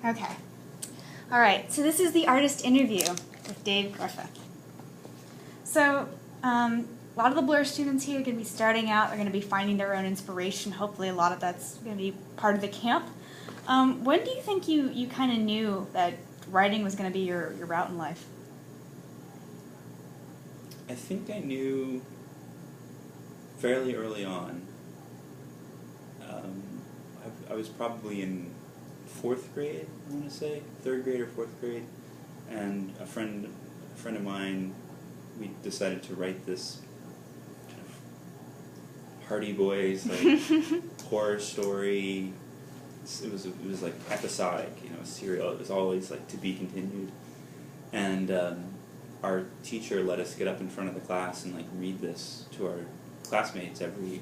Okay. All right, so this is the artist interview with David Griffith. So, a lot of the Blur students here are going to be starting out. They're going to be finding their own inspiration. Hopefully a lot of that's going to be part of the camp. When do you think you kind of knew that writing was going to be your route in life? I think I knew fairly early on. I was probably in 4th grade, I want to say, 3rd grade or 4th grade, and a friend of mine, we decided to write this kind of Hardy Boys like horror story. It was like episodic, serial. It was always like to be continued, and our teacher let us get up in front of the class and like read this to our classmates every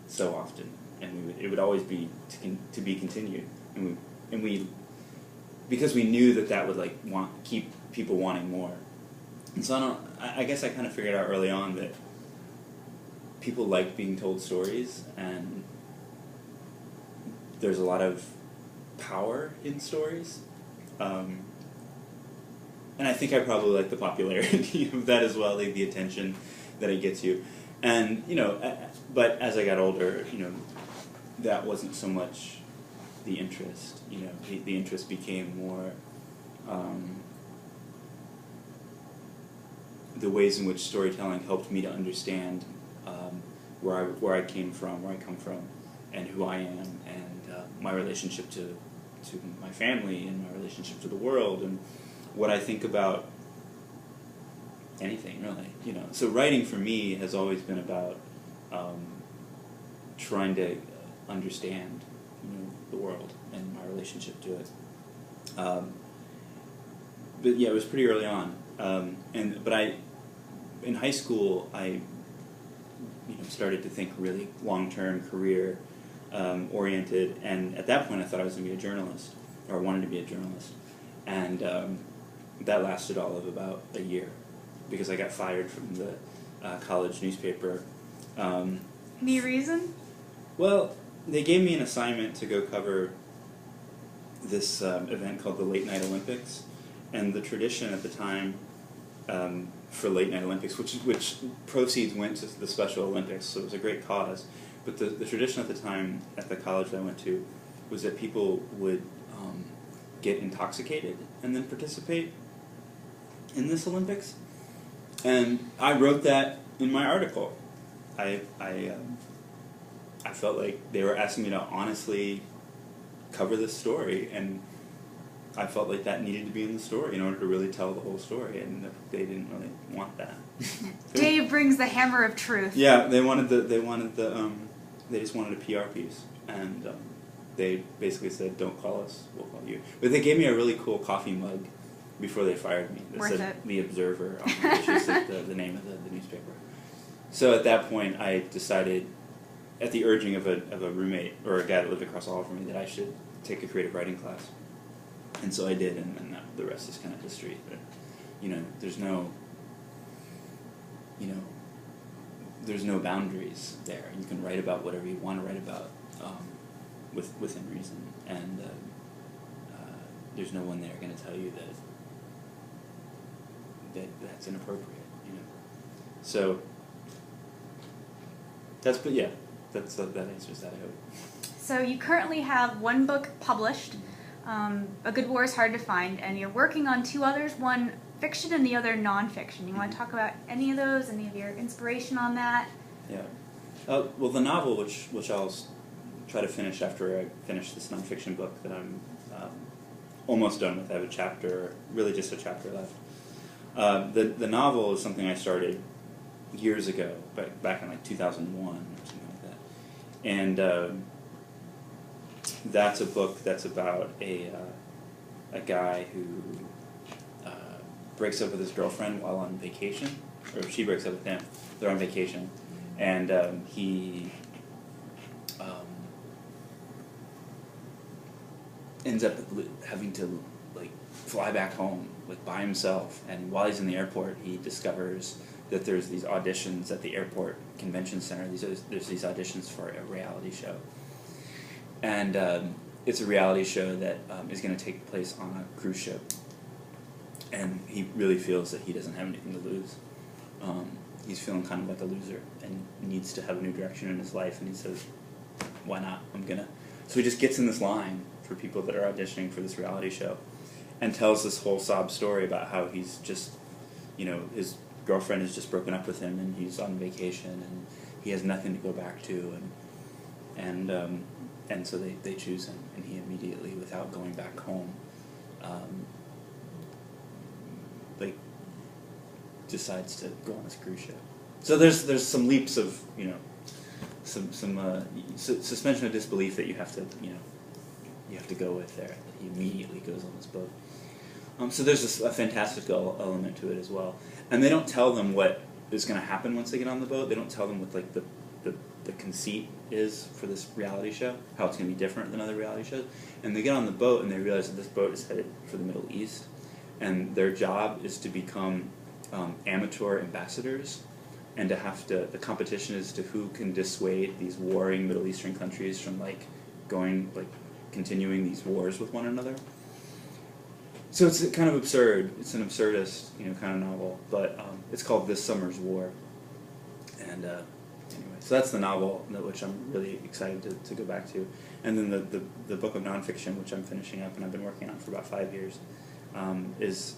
so often, and it would always be to be continued, and we because we knew that would like keep people wanting more, and so I guess I kind of figured out early on that people like being told stories, and there's a lot of power in stories. And I think I probably like the popularity of that as well, like the attention that it gets you. And, but as I got older, that wasn't so much the interest. The interest became more the ways in which storytelling helped me to understand where I come from, and who I am, and my relationship to my family, and my relationship to the world, and what I think about anything, really. So writing for me has always been about trying to understand the world and my relationship to it. But yeah, it was pretty early on. But in high school, I started to think really long-term career oriented, and at that point I thought I was going to be a journalist, or wanted to be a journalist, and that lasted all of about a year, because I got fired from the college newspaper. Any reason? Well, they gave me an assignment to go cover this event called the Late Night Olympics, and the tradition at the time for Late Night Olympics, which proceeds went to the Special Olympics, so it was a great cause, but the tradition at the time at the college that I went to was that people would get intoxicated and then participate in this Olympics. And I wrote that in my article. I felt like they were asking me to honestly cover this story, and I felt like that needed to be in the story in order to really tell the whole story, and they didn't really want that. Dave brings the hammer of truth. Yeah, they just wanted a PR piece, and they basically said, "Don't call us, we'll call you." But they gave me a really cool coffee mug before they fired me. That said The Observer on it, which is like the name of the newspaper. So at that point, I decided, at the urging of a roommate, or a guy that lived across the hall from me, that I should take a creative writing class. And so I did, and the rest is kind of history. But, there's no boundaries there. You can write about whatever you want to write about, within reason, and there's no one there going to tell you that's inappropriate. So that answers that, I hope. So you currently have one book published, A Good War is Hard to Find, and you're working on 2 others, one fiction and the other nonfiction. You want to talk about any of those, any of your inspiration on that? Yeah. Well, the novel, which I'll try to finish after I finish this nonfiction book that I'm almost done with. I have really just a chapter left. The novel is something I started years ago, back in like 2001 or something like that. And that's a book that's about a guy who breaks up with his girlfriend while on vacation, or she breaks up with him. They're on vacation, and he ends up having to like fly back home like by himself. And while he's in the airport, he discovers that there's these auditions at the airport convention center. There's these auditions for a reality show. And it's a reality show that is going to take place on a cruise ship, and he really feels that he doesn't have anything to lose. He's feeling kind of like a loser and needs to have a new direction in his life, and he says, why not? I'm gonna. So he just gets in this line for people that are auditioning for this reality show and tells this whole sob story about how he's just, his girlfriend has just broken up with him and he's on vacation and he has nothing to go back to, and so they choose him, and he immediately, without going back home, decides to go on this cruise ship. So there's some leaps of some suspension of disbelief that you have to go with there. That he immediately goes on this boat. So there's a fantastical element to it as well, and they don't tell them what is going to happen once they get on the boat. They don't tell them what the conceit is for this reality show, how it's going to be different than other reality shows. And they get on the boat and they realize that this boat is headed for the Middle East, and their job is to become amateur ambassadors, and the competition is to who can dissuade these warring Middle Eastern countries from continuing these wars with one another. So it's kind of absurd. It's an absurdist, kind of novel, but it's called This Summer's War. And anyway, so that's the novel which I'm really excited to go back to. And then the book of nonfiction, which I'm finishing up and I've been working on for about 5 years, is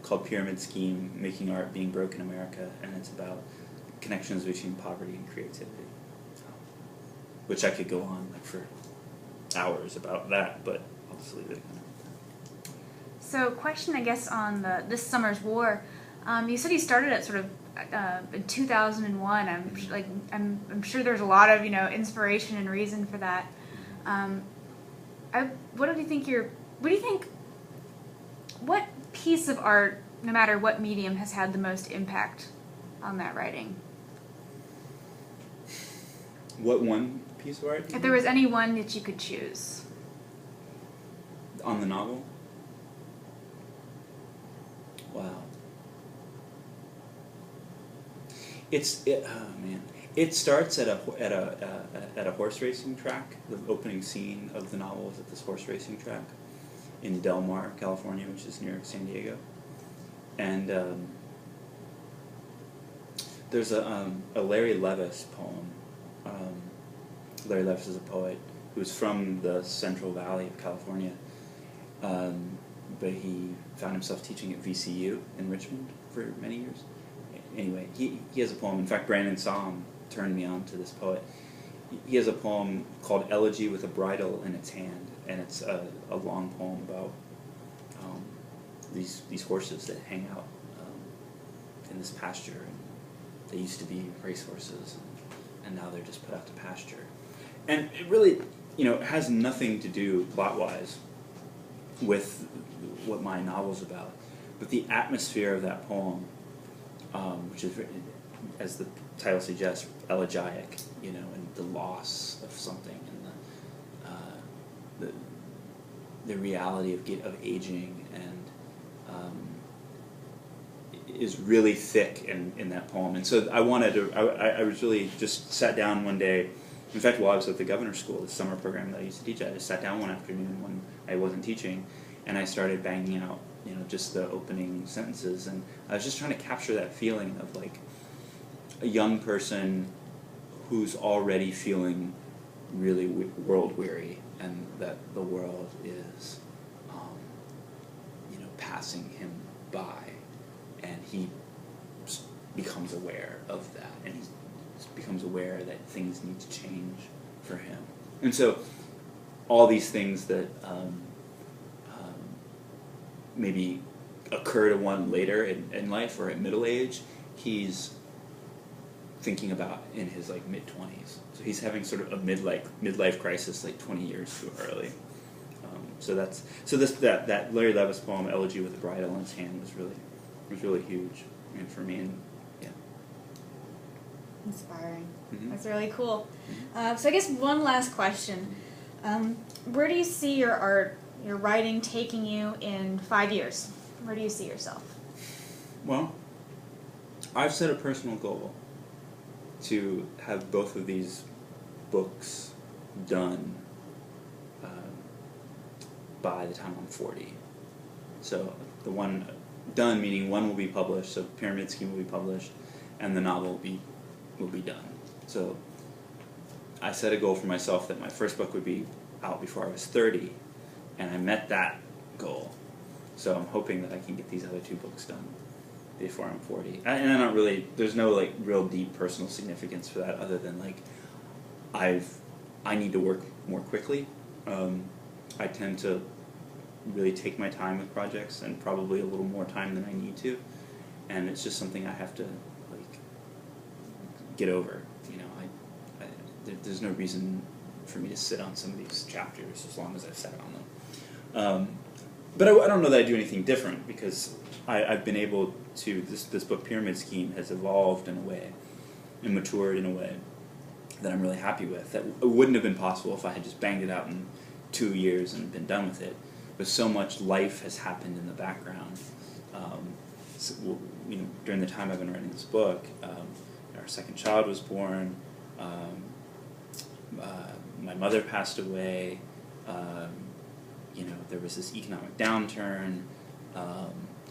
called Pyramid Scheme: Making Art Being Broke in America, and it's about connections between poverty and creativity, which I could go on for hours about that, but I'll just leave it. So, question, I guess, on This Summer's War. You said you started it sort of in 2001. I'm sure there's a lot of inspiration and reason for that. What do you think? What piece of art, no matter what medium, has had the most impact on that writing? What one piece of art? If there was any one that you could choose. On the novel? Wow. It starts at a horse racing track. The opening scene of the novel is at this horse racing track in Del Mar, California, which is near San Diego. And there's a Larry Levis poem. Larry Levis is a poet who's from the Central Valley of California, but he found himself teaching at VCU in Richmond for many years. Anyway, he has a poem. In fact, Brandon Somm turned me on to this poet. He has a poem called Elegy with a Bridle in Its Hand, and it's a long poem about these horses that hang out in this pasture. And they used to be racehorses, and now they're just put out to pasture. And it really, has nothing to do plot-wise with what my novel's about, but the atmosphere of that poem, which is, as the title suggests, elegiac, and the loss of something, and the reality of aging, and is really thick in that poem. And so I was really just sat down one day. In fact, while I was at the governor's school, the summer program that I used to teach at, I just sat down one afternoon when I wasn't teaching, and I started banging out, just the opening sentences, and I was just trying to capture that feeling of a young person who's already feeling really world weary, and that the world is, passing him by, and he becomes aware of that, and he becomes aware that things need to change for him. And so all these things that maybe occur to one later in life or at middle age, he's thinking about in his mid-20s. So he's having sort of a midlife crisis 20 years too early. That Larry Levis poem, Elegy with a Bridle in Its Hand, was really huge, for me, and yeah. Inspiring. Mm-hmm. That's really cool. So I guess one last question. Where do you see your art, your writing taking you in 5 years? Where do you see yourself? Well, I've set a personal goal to have both of these books done by the time I'm 40. So the one done, meaning one will be published, so Pyramid Scheme will be published, and the novel will be done. So I set a goal for myself that my first book would be out before I was 30, and I met that goal. So I'm hoping that I can get these other 2 books done before I'm 40. And I'm not really, there's no like real deep personal significance for that other than like I need to work more quickly. I tend to really take my time with projects, and probably a little more time than I need to, and it's just something I have to like get over. You know, there's no reason for me to sit on some of these chapters as long as I've sat on them. But I don't know that I do anything different, because I've been able to, this book Pyramid Scheme has evolved in a way and matured in a way that I'm really happy with. That it wouldn't have been possible if I had just banged it out in 2 years and been done with it. But so much life has happened in the background. So, you know, during the time I've been writing this book, our second child was born. My mother passed away. You know, there was this economic downturn,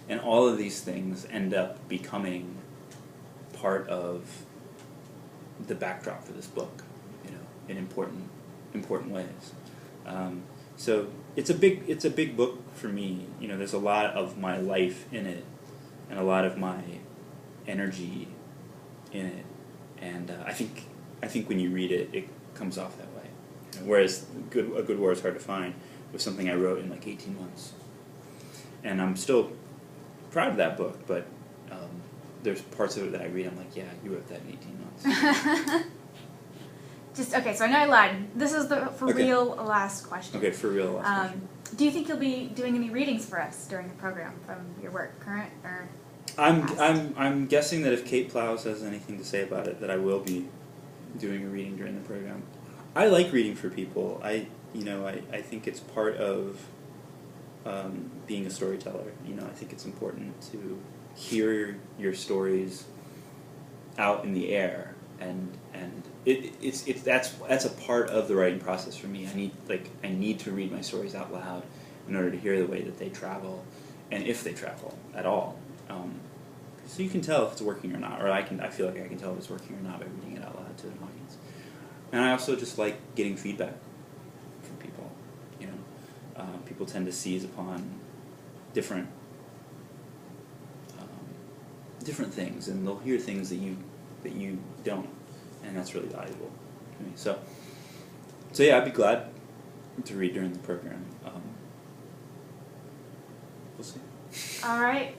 and all of these things end up becoming part of the backdrop for this book, you know, in important ways. So it's a big book for me. You know, there's a lot of my life in it, and a lot of my energy in it, and I think when you read it, it comes off that way. You know, whereas a good war is hard to find was something I wrote in like 18 months, and I'm still proud of that book. But there's parts of it that I read, I'm like, yeah, you wrote that in 18 months. Okay, so I know I lied. This is the real last question. Okay, for real last question. Do you think you'll be doing any readings for us during the program from your work, current or past? I'm guessing that if Kate Plows has anything to say about it, that I will be doing a reading during the program. I like reading for people. I think it's part of being a storyteller. You know, I think it's important to hear your stories out in the air, and that's a part of the writing process for me. I need to read my stories out loud in order to hear the way that they travel, and if they travel at all. So you can tell if it's working or not, or I feel like I can tell if it's working or not by reading it out loud to an audience. And I also just like getting feedback from people. You know, people tend to seize upon different things, and they'll hear things that you don't, and that's really valuable to me. So yeah, I'd be glad to read during the program. We'll see. All right.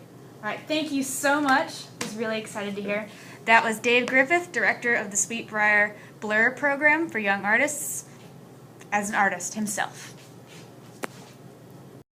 Thank you so much. I was really excited to hear. That was Dave Griffith, director of the Sweetbriar Blur program for young artists, as an artist himself.